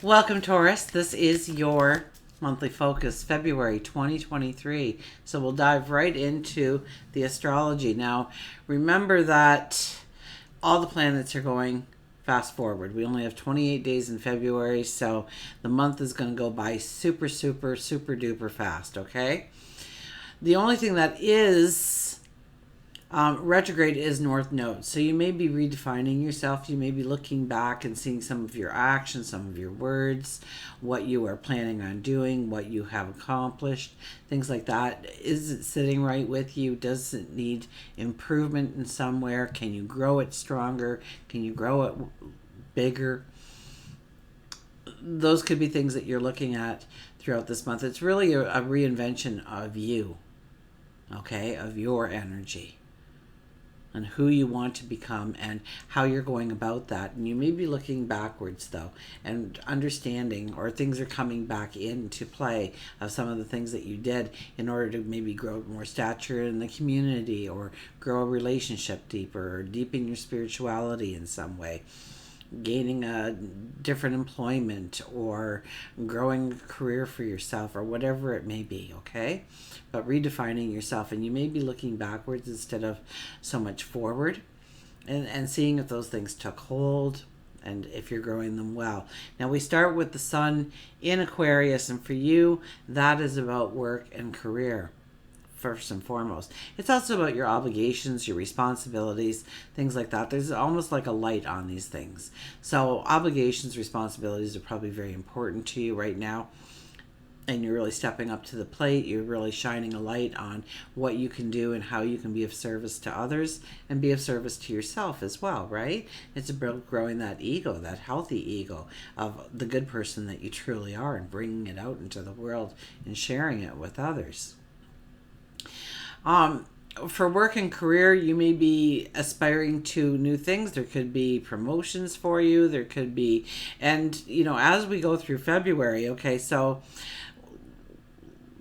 Welcome, Taurus. This is your monthly focus, February 2023. So we'll dive right into the astrology. Now, remember that all the planets are going fast forward. We only have 28 days in February, so the month is going to go by super duper fast, okay? The only thing that is retrograde is North Node. So you may be redefining yourself. You may be looking back and seeing some of your actions, some of your words, what you are planning on doing, what you have accomplished, things like that. Is it sitting right with you? Does it need improvement in somewhere? Can you grow it stronger? Can you grow it bigger? Those could be things that you're looking at throughout this month. It's really a reinvention of you, okay, of your energy and who you want to become and how you're going about that. And you may be looking backwards though and understanding, or things are coming back into play of some of the things that you did in order to maybe grow more stature in the community, or grow a relationship deeper, or deepen your spirituality in some way, gaining a different employment, or growing a career for yourself, or whatever it may be, okay? But redefining yourself, and you may be looking backwards instead of so much forward, and seeing if those things took hold and if you're growing them well. Now we start with the sun in Aquarius, and for you that is about work and career first and foremost. It's also about your obligations, your responsibilities, things like that. There's almost like a light on these things. So obligations, responsibilities are probably very important to you right now. And you're really stepping up to the plate. You're really shining a light on what you can do and how you can be of service to others and be of service to yourself as well, right? It's about growing that ego, that healthy ego of the good person that you truly are, and bringing it out into the world and sharing it with others. For work and career, you may be aspiring to new things. There could be promotions for you. There could be, and as we go through February, okay, so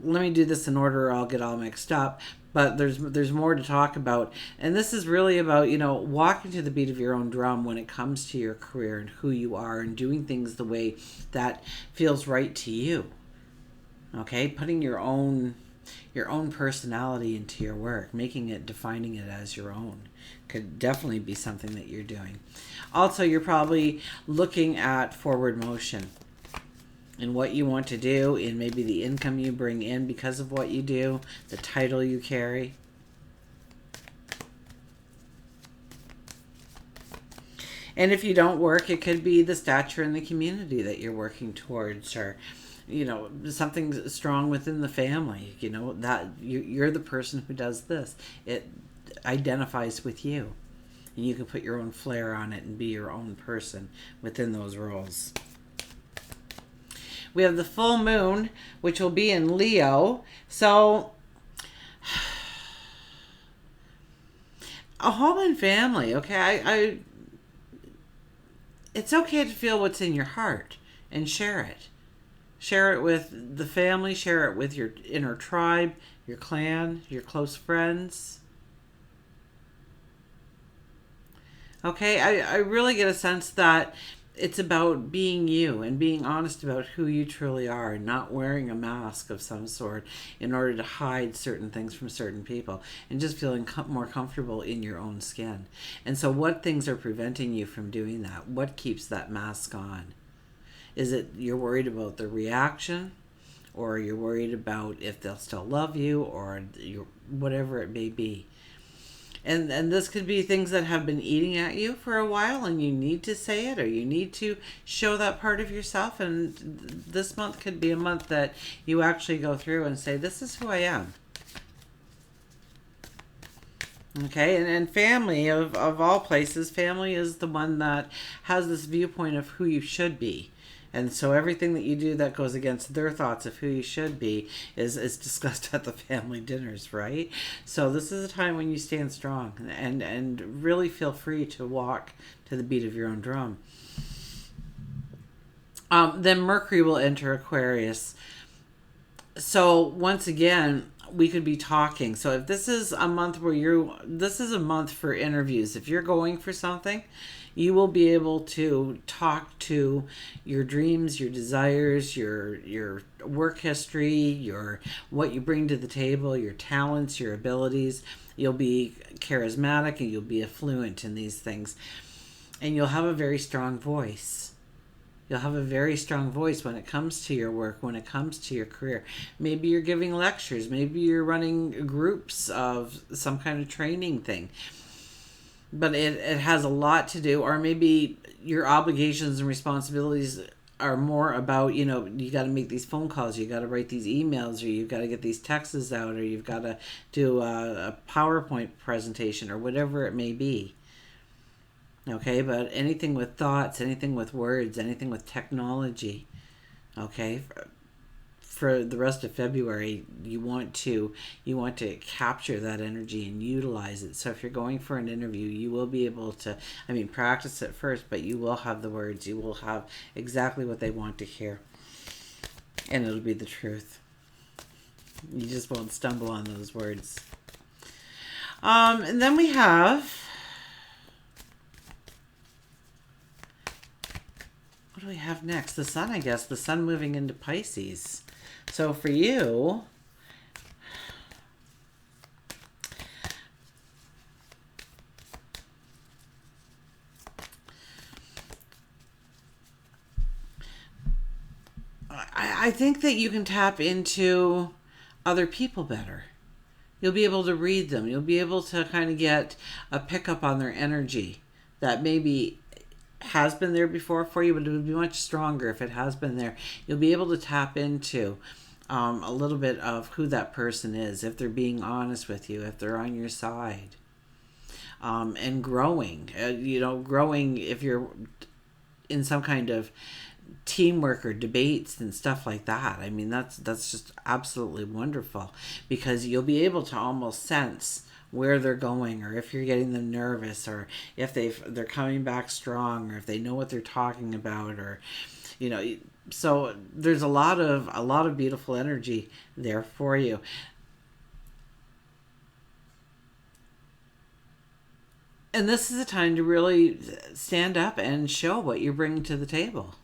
let me do this in order or I'll get all mixed up. But there's more to talk about. And this is really about, walking to the beat of your own drum when it comes to your career and who you are, and doing things the way that feels right to you. Okay? Putting your own personality into your work, defining it as your own, could definitely be something that you're doing. Also, you're probably looking at forward motion and what you want to do, and maybe the income you bring in because of what you do, the title you carry. And if you don't work, it could be the stature in the community that you're working towards, or something strong within the family, that you're the person who does this. It identifies with you, and you can put your own flair on it and be your own person within those roles. We have the full moon, which will be in Leo. So a home and family, okay? It's okay to feel what's in your heart and share it. Share it with the family, share it with your inner tribe, your clan, your close friends. Okay, I really get a sense that it's about being you and being honest about who you truly are, and not wearing a mask of some sort in order to hide certain things from certain people, and just feeling more comfortable in your own skin. And so what things are preventing you from doing that? What keeps that mask on? Is it you're worried about the reaction, or you're worried about if they'll still love you, or whatever it may be? And this could be things that have been eating at you for a while, and you need to say it, or you need to show that part of yourself. And this month could be a month that you actually go through and say, this is who I am. Okay, and family, of all places, family is the one that has this viewpoint of who you should be. And so everything that you do that goes against their thoughts of who you should be is discussed at the family dinners, right? So this is a time when you stand strong and really feel free to walk to the beat of your own drum. Then Mercury will enter Aquarius. So once again, we could be talking. So if this is a month where this is a month for interviews. If you're going for something, You will be able to talk to your dreams, your desires, your work history, your what you bring to the table, your talents, your abilities. You'll be charismatic and you'll be affluent in these things. And you'll have a very strong voice. You'll have a very strong voice when it comes to your work, when it comes to your career. Maybe you're giving lectures. Maybe you're running groups of some kind of training thing. But it has a lot to do, or maybe your obligations and responsibilities are more about, you got to make these phone calls, you got to write these emails, or you've got to get these texts out, or you've got to do a PowerPoint presentation, or whatever it may be. Okay, but anything with thoughts, anything with words, anything with technology, okay, for the rest of February, you want to capture that energy and utilize it. So if you're going for an interview, you will be able to, practice it first, but you will have the words, you will have exactly what they want to hear, and it'll be the truth. You just won't stumble on those words. And then we have, what do we have next? The sun, I guess. The sun moving into Pisces. So for you, I think that you can tap into other people better. You'll be able to read them. You'll be able to kind of get a pickup on their energy that maybe has been there before for you, but it would be much stronger if it has been there. You'll be able to tap into a little bit of who that person is, if they're being honest with you, if they're on your side, and growing. Growing if you're in some kind of teamwork or debates and stuff like that. That's just absolutely wonderful, because you'll be able to almost sense where they're going, or if you're getting them nervous, or if they're coming back strong, or if they know what they're talking about, or so there's a lot of beautiful energy there for you. And this is a time to really stand up and show what you're bringing to the table.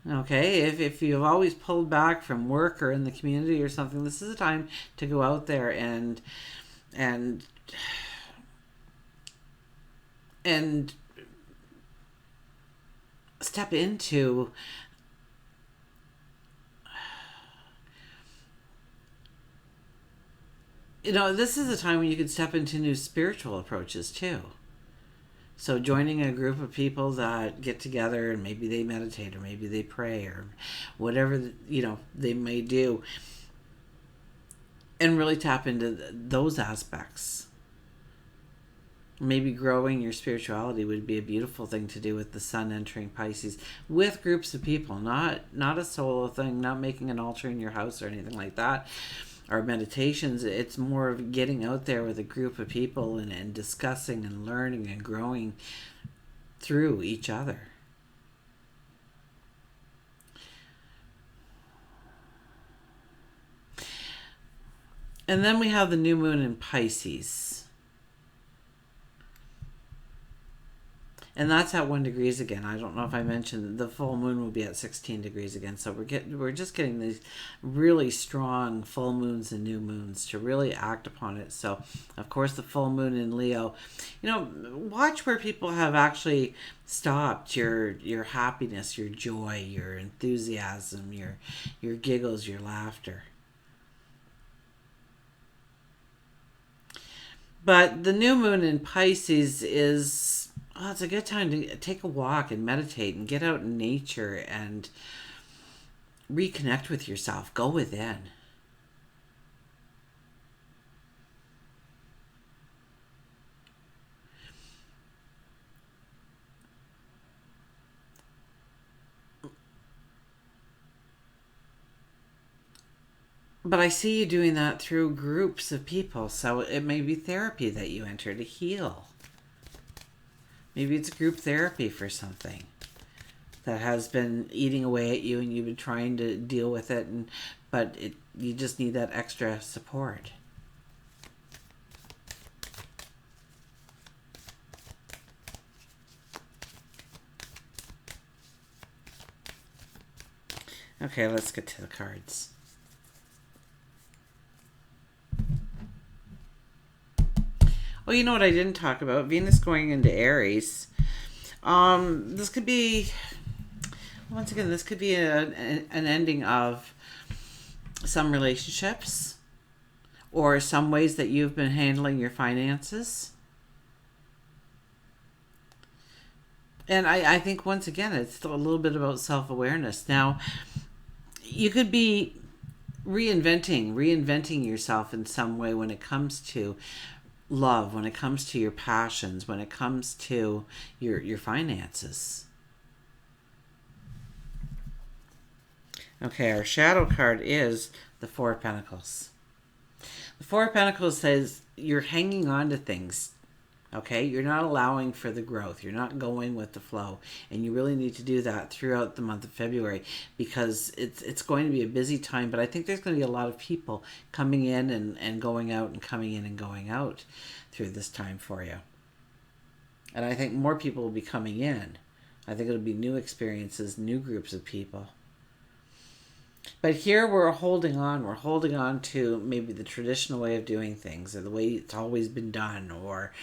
Okay, if you've always pulled back from work or in the community or something, this is a time to go out there and step into this is a time when you can step into new spiritual approaches too. So joining a group of people that get together and maybe they meditate, or maybe they pray, or whatever they may do, and really tap into those aspects. Maybe growing your spirituality would be a beautiful thing to do with the sun entering Pisces, with groups of people, not a solo thing, not making an altar in your house or anything like that, or meditations. It's more of getting out there with a group of people and discussing and learning and growing through each other. And then we have the new moon in Pisces. And that's at 1 degrees again. I don't know if I mentioned the full moon will be at 16 degrees again. So we're just getting these really strong full moons and new moons to really act upon it. So of course the full moon in Leo, watch where people have actually stopped your happiness, your joy, your enthusiasm, your giggles, your laughter. But the new moon in Pisces is, it's a good time to take a walk and meditate and get out in nature and reconnect with yourself. Go within. But I see you doing that through groups of people. So it may be therapy that you enter to heal. Maybe it's group therapy for something that has been eating away at you and you've been trying to deal with it, but you just need that extra support. Okay, let's get to the cards. Oh, you know what I didn't talk about? Venus going into Aries. This could be, once again, this could be an ending of some relationships or some ways that you've been handling your finances. And I think, once again, it's still a little bit about self-awareness. Now, you could be reinventing yourself in some way when it comes to love, when it comes to your passions, when it comes to your finances. Okay, our shadow card is the Four of Pentacles. The Four of Pentacles says you're hanging on to things. Okay, you're not allowing for the growth. You're not going with the flow. And you really need to do that throughout the month of February, because it's going to be a busy time. But I think there's going to be a lot of people coming in and going out, and coming in and going out through this time for you. And I think more people will be coming in. I think it'll be new experiences, new groups of people. But here we're holding on. We're holding on to maybe the traditional way of doing things, or the way it's always been done, or,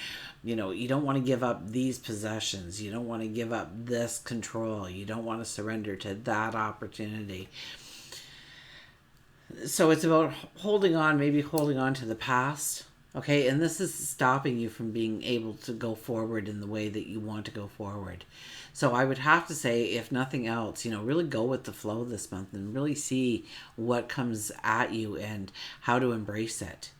you know, you don't want to give up these possessions. You don't want to give up this control. You don't want to surrender to that opportunity. So it's about holding on, maybe holding on to the past. Okay, and this is stopping you from being able to go forward in the way that you want to go forward. So I would have to say, if nothing else, you know, really go with the flow this month and really see what comes at you and how to embrace it.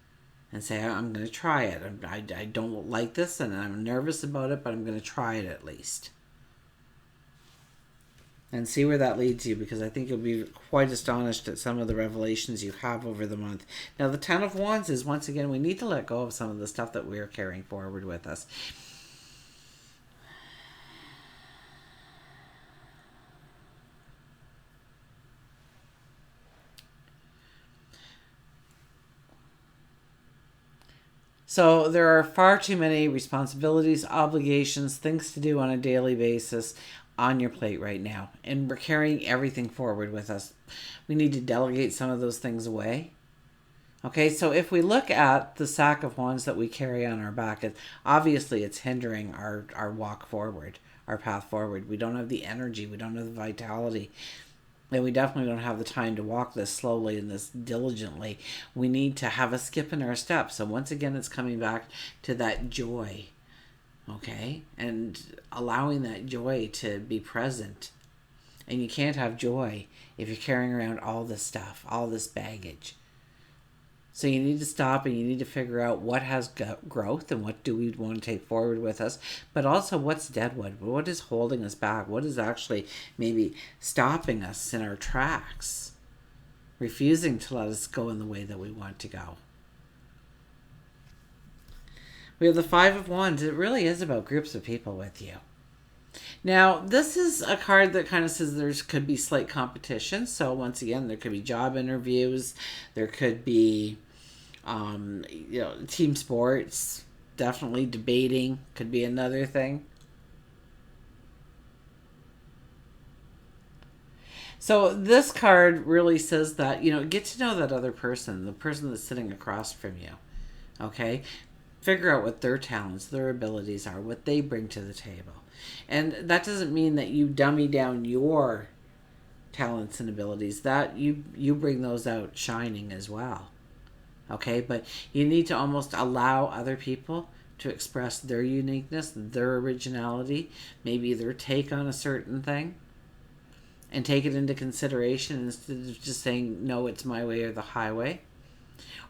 And say, I'm going to try it. I don't like this and I'm nervous about it, but I'm going to try it at least. And see where that leads you, because I think you'll be quite astonished at some of the revelations you have over the month. Now, the Ten of Wands is, once again, we need to let go of some of the stuff that we're carrying forward with us. So there are far too many responsibilities, obligations, things to do on a daily basis on your plate right now. And we're carrying everything forward with us. We need to delegate some of those things away. Okay, so if we look at the sack of wands that we carry on our back, obviously it's hindering our walk forward, our path forward. We don't have the energy, we don't have the vitality. And we definitely don't have the time to walk this slowly and this diligently. We need to have a skip in our steps. So once again, it's coming back to that joy, okay? And allowing that joy to be present. And you can't have joy if you're carrying around all this stuff, all this baggage. So you need to stop and you need to figure out what has growth and what do we want to take forward with us. But also, what's deadwood? What is holding us back? What is actually maybe stopping us in our tracks? Refusing to let us go in the way that we want to go. We have the Five of Wands. It really is about groups of people with you. Now, this is a card that kind of says there could be slight competition. So once again, there could be job interviews. There could be team sports. Definitely debating could be another thing. So this card really says that, get to know that other person, the person that's sitting across from you. Okay? Figure out what their talents, their abilities are, what they bring to the table. And that doesn't mean that you dummy down your talents and abilities. That you bring those out shining as well. Okay? But you need to almost allow other people to express their uniqueness, their originality, maybe their take on a certain thing, and take it into consideration instead of just saying, no, it's my way or the highway.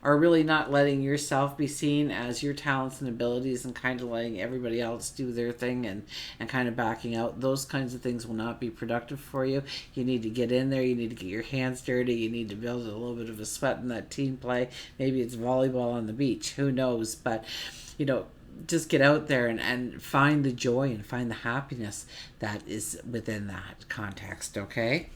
Or really not letting yourself be seen as your talents and abilities and kind of letting everybody else do their thing and kind of backing out. Those kinds of things will not be productive for you. You need to get in there. You need to get your hands dirty. You need to build a little bit of a sweat in that team play. Maybe it's volleyball on the beach. Who knows? But, just get out there and find the joy and find the happiness that is within that context, okay?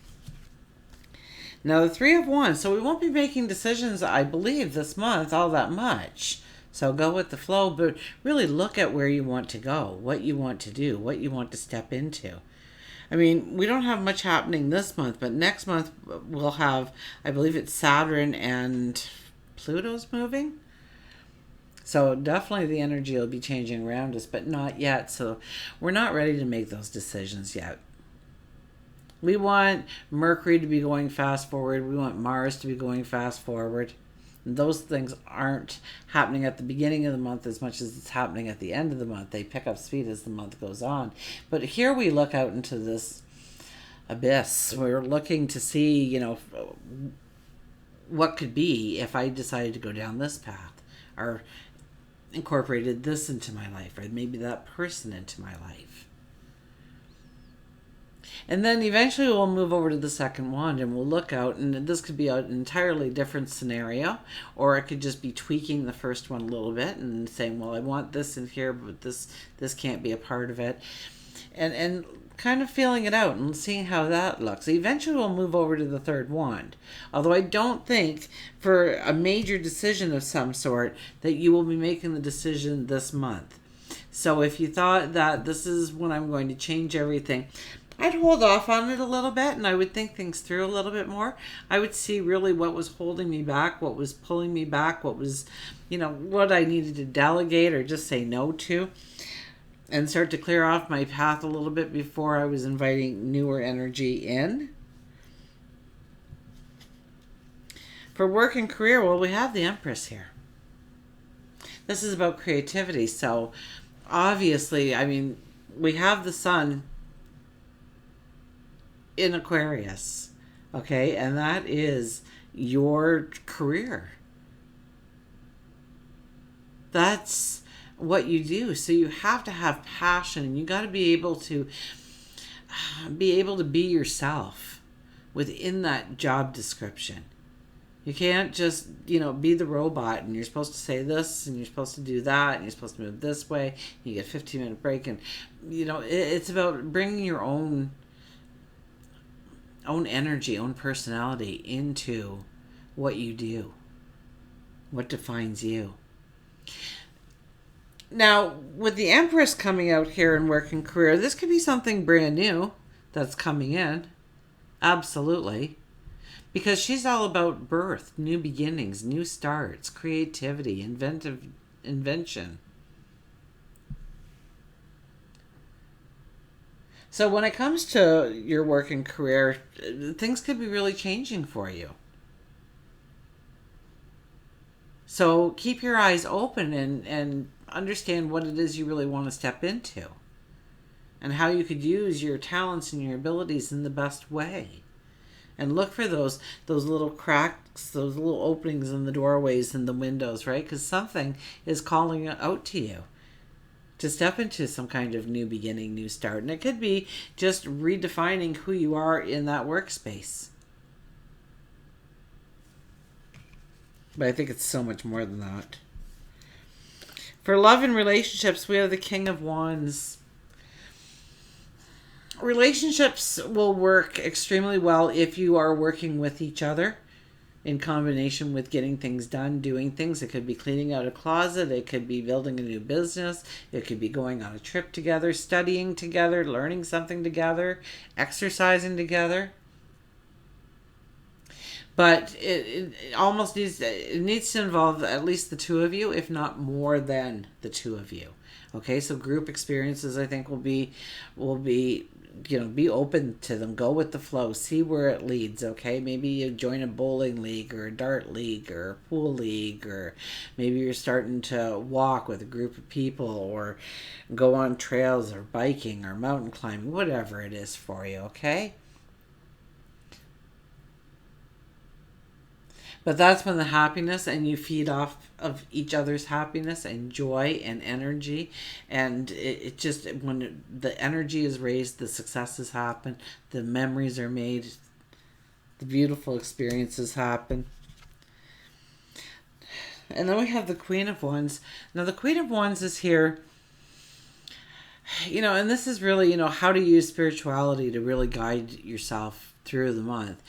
Now, the Three of Wands. So we won't be making decisions, I believe, this month all that much. So go with the flow, but really look at where you want to go, what you want to do, what you want to step into. I mean, we don't have much happening this month, but next month we'll have, I believe it's Saturn and Pluto's moving. So definitely the energy will be changing around us, but not yet. So we're not ready to make those decisions yet. We want Mercury to be going fast forward. We want Mars to be going fast forward. And those things aren't happening at the beginning of the month as much as it's happening at the end of the month. They pick up speed as the month goes on. But here we look out into this abyss. We're looking to see, what could be if I decided to go down this path, or incorporated this into my life, or maybe that person into my life. And then eventually we'll move over to the second wand and we'll look out, and this could be an entirely different scenario, or it could just be tweaking the first one a little bit and saying, well, I want this in here, but this can't be a part of it. And kind of feeling it out and seeing how that looks. Eventually we'll move over to the third wand. Although I don't think for a major decision of some sort that you will be making the decision this month. So if you thought that this is when I'm going to change everything, I'd hold off on it a little bit, and I would think things through a little bit more. I would see really what was holding me back, what was pulling me back, what was, what I needed to delegate or just say no to, and start to clear off my path a little bit before I was inviting newer energy in. For work and career, well, we have the Empress here. This is about creativity. So obviously, we have the Sun in Aquarius, okay? And that is your career. That's what you do. So you have to have passion. You got to be able to be yourself within that job description. You can't just, be the robot and you're supposed to say this and you're supposed to do that and you're supposed to move this way. You get a 15-minute break, and it's about bringing your own energy, own personality into what you do, what defines you. Now, with the Empress coming out here in work and career, this could be something brand new that's coming in. Absolutely. Because she's all about birth, new beginnings, new starts, creativity, invention. So when it comes to your work and career, things could be really changing for you. So keep your eyes open and understand what it is you really want to step into, and how you could use your talents and your abilities in the best way. And look for those little cracks, those little openings in the doorways and the windows, right? Because something is calling out to you to step into some kind of new beginning, new start. And it could be just redefining who you are in that workspace. But I think it's so much more than that. For love and relationships, we have the King of Wands. Relationships will work extremely well if you are working with each other in combination with getting things done, doing things. It could be cleaning out a closet. It could be building a new business. It could be going on a trip together, studying together, learning something together, exercising together. But it almost needs to involve at least the two of you, if not more than the two of you. Okay, so group experiences, I think, will be be open to them. Go with the flow. See where it leads, okay? Maybe you join a bowling league or a dart league or a pool league, or maybe you're starting to walk with a group of people, or go on trails or biking or mountain climbing, whatever it is for you, okay? But that's when the happiness, and you feed off of each other's happiness and joy and energy. And it just, when the energy is raised, the successes happen, the memories are made, the beautiful experiences happen. And then we have the Queen of Wands. Now the Queen of Wands is here, and this is really, how to use spirituality to really guide yourself through the month.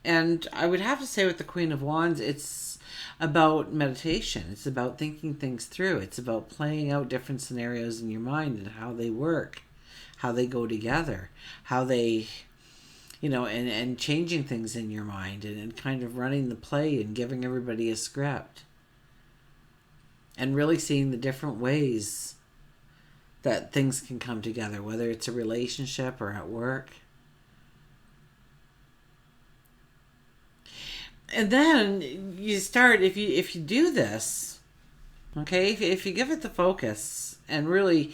And I would have to say with the Queen of Wands, it's about meditation. It's about thinking things through. It's about playing out different scenarios in your mind and how they work, how they go together, how they, and changing things in your mind, and kind of running the play and giving everybody a script. And really seeing the different ways that things can come together, whether it's a relationship or at work. And then you start, if you do this, okay, if you give it the focus and really,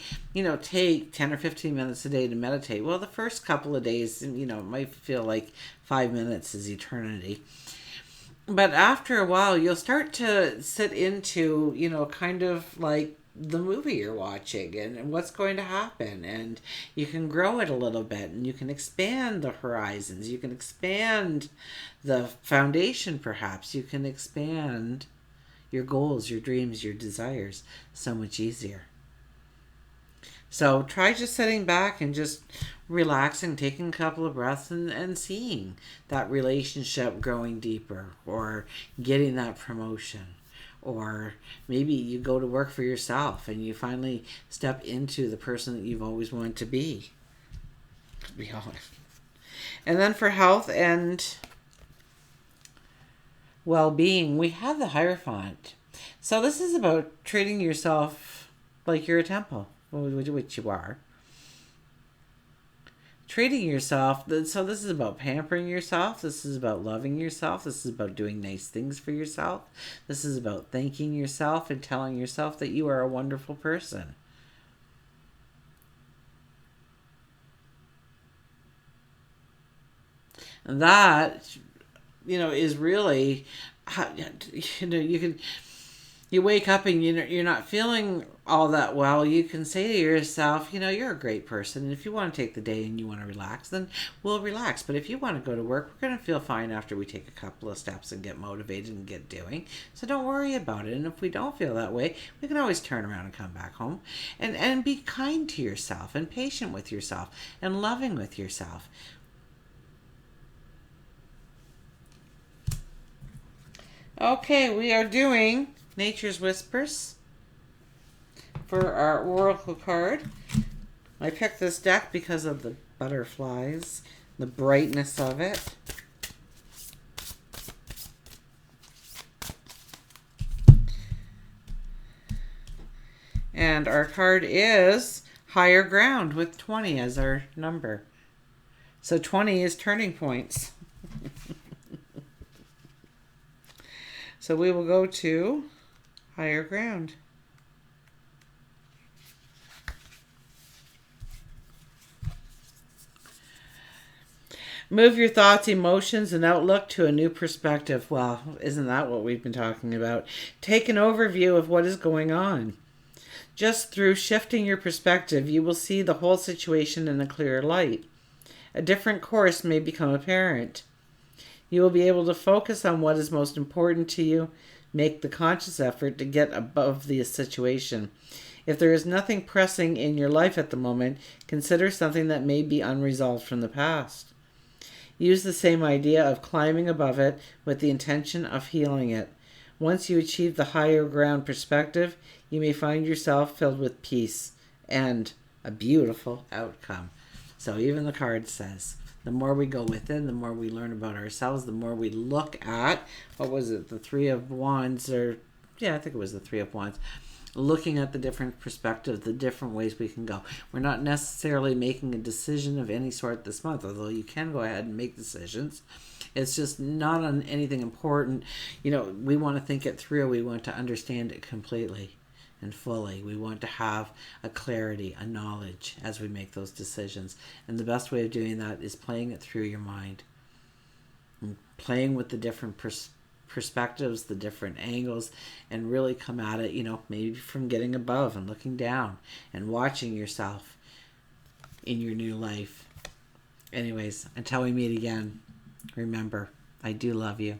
take 10 or 15 minutes a day to meditate. Well, the first couple of days, it might feel like 5 minutes is eternity. But after a while, you'll start to sit into, kind of like the movie you're watching and what's going to happen. And you can grow it a little bit, and you can expand the horizons. You can expand the foundation, perhaps. You can expand your goals, your dreams, your desires so much easier. So try just sitting back and just relaxing, taking a couple of breaths, and seeing that relationship growing deeper, or getting that promotion. Or maybe you go to work for yourself and you finally step into the person that you've always wanted to be. To be honest. And then for health and well-being, we have the Hierophant. So this is about treating yourself like you're a temple, which you are. Treating yourself, so this is about pampering yourself. This is about loving yourself. This is about doing nice things for yourself. This is about thanking yourself and telling yourself that you are a wonderful person. And that, is really, you wake up and you're not feeling all that well. You can say to yourself, you're a great person. And if you want to take the day and you want to relax, then we'll relax. But if you want to go to work, we're going to feel fine after we take a couple of steps and get motivated and get doing. So don't worry about it. And if we don't feel that way, we can always turn around and come back home. And be kind to yourself and patient with yourself and loving with yourself. Okay, we are doing Nature's Whispers for our oracle card. I picked this deck because of the butterflies, the brightness of it. And our card is Higher Ground with 20 as our number. So 20 is turning points. So we will go to Higher Ground. Move your thoughts, emotions, and outlook to a new perspective. Well, isn't that what we've been talking about? Take an overview of what is going on. Just through shifting your perspective, you will see the whole situation in a clearer light. A different course may become apparent. You will be able to focus on what is most important to you. Make the conscious effort to get above the situation. If there is nothing pressing in your life at the moment, consider something that may be unresolved from the past. Use the same idea of climbing above it with the intention of healing it. Once you achieve the higher ground perspective, you may find yourself filled with peace and a beautiful outcome. So even the card says, the more we go within, the more we learn about ourselves, the more we look at, what was it, the Three of Wands, I think it was the Three of Wands, looking at the different perspectives, the different ways we can go. We're not necessarily making a decision of any sort this month, although you can go ahead and make decisions. It's just not on anything important. We want to think it through. We want to understand it completely and fully. We want to have a clarity, a knowledge as we make those decisions. And the best way of doing that is playing it through your mind. And playing with the different perspectives, the different angles, and really come at it, maybe from getting above and looking down and watching yourself in your new life. Anyways, until we meet again, remember, I do love you.